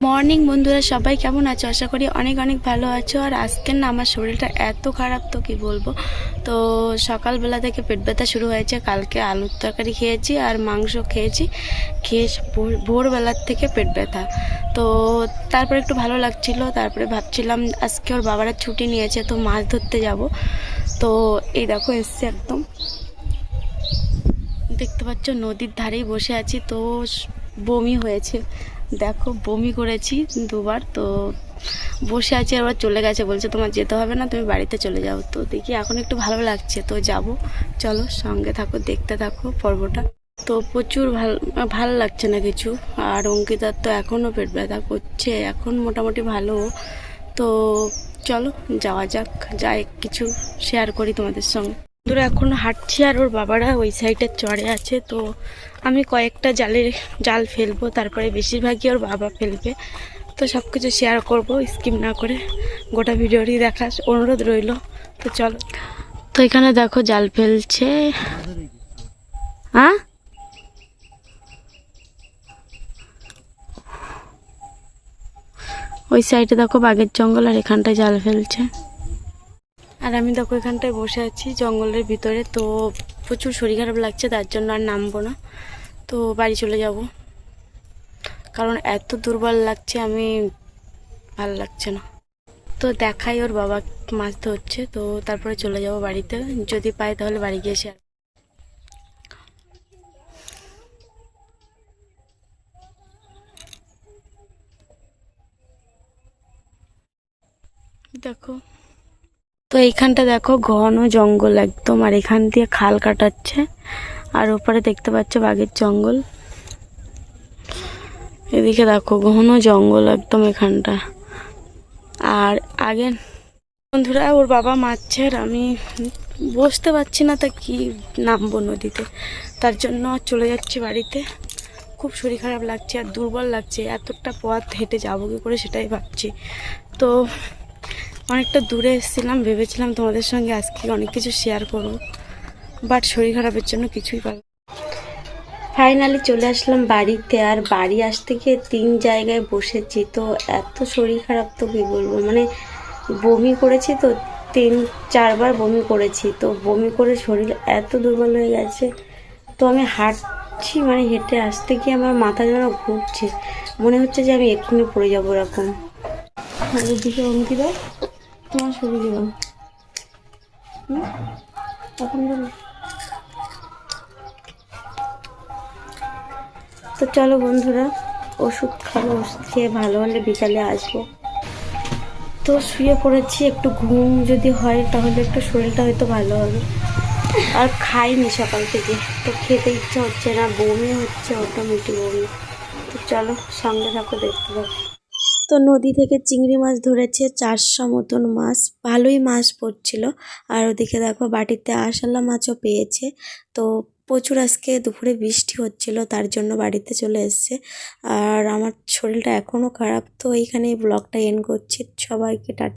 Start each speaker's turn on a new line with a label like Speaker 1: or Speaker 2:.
Speaker 1: Morning বন্ধুরা, সবাই কেমন আছো? আশা করি অনেক অনেক ভালো আছো। আর আজকের না আমার শরীরটা এত খারাপ, তো কি বলবো। তো সকালবেলা থেকে পেট ব্যথা শুরু হয়েছে। কালকে আলুর তরকারি খেয়েছি আর মাংস খেয়েছি, খেয়ে ভোরবেলার থেকে পেট ব্যথা। তো তারপরে একটু ভালো লাগছিল। তারপরে ভাবছিলাম আজকে ওর বাবারা ছুটি নিয়েছে, তো মাছ ধরতে যাব। তো এই দেখো এসছে, একদম দেখতে পাচ্ছ নদীর ধারেই বসে আছি। তো বমি হয়েছে, দেখো বমি করেছি দুবার। তো বসে আছি, আবার চলে গেছে, বলছে তোমার যেতে হবে না, তুমি বাড়িতে চলে যাও। তো দেখি এখন একটু ভালো লাগছে, তো যাব। চলো সঙ্গে থাকো, দেখতে থাকো পর্বটা। তো প্রচুর ভালো লাগছে না কিছু। আর অঙ্কিতার তো এখনও পেট ব্যথা করছে, এখন মোটামুটি ভালো। তো চলো যাওয়া যাক, যাই কিছু শেয়ার করি তোমাদের সঙ্গে। বন্ধুরা এখন হাঁটছি আর ওর বাবারা ওই সাইডে চড়ে আছে। তো আমি কয়েকটা জাল ফেলবো, তারপরে বেশিরভাগই ওর বাবা ফেলবে। তো সব কিছু শেয়ার করবো, স্কিপ না করে গোটা ভিডিওটি দেখার অনুরোধ রইল। তো চলো। তো এখানে দেখো জাল ফেলছে। হ্যাঁ, ওই সাইডে দেখো বাঘের জঙ্গল, আর এখানটায় জাল ফেলছে। আর আমি দেখো এখানটায় বসে আছি জঙ্গলের ভিতরে। তো প্রচুর শরীর খারাপ লাগছে, তার জন্য আর নামবো না। তো বাড়ি চলে যাব, কারণ এত দুর্বল লাগছে, আমি ভালো লাগছে না। তো দেখাই ওর বাবা মাছ ধরছে। তো তারপরে চলে যাব বাড়িতে, যদি পাই তাহলে বাড়ি গিয়ে শেয়ার। দেখো, তো এইখানটা দেখো ঘন জঙ্গল একদম, আর এখান দিয়ে খাল কাটাচ্ছে। আর ওপরে দেখতে পাচ্ছ বাঘের জঙ্গল। এদিকে দেখো ঘন জঙ্গল একদম এখানটা। আর আগে বন্ধুরা ওর বাবা মারছে, আর আমি বসতে পারছি না, তা কি নামবো নদীতে। তার জন্য চলে যাচ্ছি বাড়িতে। খুব শরীর খারাপ লাগছে আর দুর্বল লাগছে, এতটা পথ হেঁটে যাবো কি করে সেটাই ভাবছি। তো অনেকটা দূরে এসেছিলাম, ভেবেছিলাম তোমাদের সঙ্গে আজকে অনেক কিছু শেয়ার করব, বাট শরীর খারাপের জন্য কিছুই পারলাম। ফাইনালি চলে আসলাম বাড়িতে। আর বাড়ি আসতে গিয়ে 3 জায়গায় বসেছি। তো এত শরীর খারাপ, তো কী বলবো, মানে বমি করেছি। তো 3-4 বার বমি করেছি। তো বমি করে শরীর এত দুর্বল হয়ে গেছে। তো আমি হাঁটছি, মানে হেঁটে আসতে গিয়ে আমার মাথা যেন ঘুরছে, মনে হচ্ছে যে আমি এক্ষুনি পড়ে যাবো এরকম। আর এদিকে অঙ্কিতা, তোমার শরীর কেমন? এখন বলো। তো চলো বন্ধুরা, ওষুধ খাবো, ওষুধ খেয়ে ভালো হলে বিকালে আসবো। তো শুয়ে পড়েছি, একটু ঘুম যদি হয় তাহলে একটু শরীরটা হয়তো ভালো হবে। আর খাইনি সকাল থেকে, তো খেতে ইচ্ছা হচ্ছে না, বমি হচ্ছে, অটোমেটিক বমি। তো চলো সঙ্গে থাকো, দেখতে থাকো। তো নদী থেকে চিংড়ি মাছ ধরেছে 400 মতন মাছ, ভালোই মাছ পড়ছিল। আর ওদিকে দেখো বাটিতে আরশোলা মাছও পেয়েছে। তো প্রচুর আজকে দুপুরে বৃষ্টি হচ্ছিল, তার জন্য বাড়িতে চলে এসছে। আর আমার শরীরটা এখনও খারাপ। তো এইখানে ব্লগটা এন্ড করছি, সবাইকে টাটা।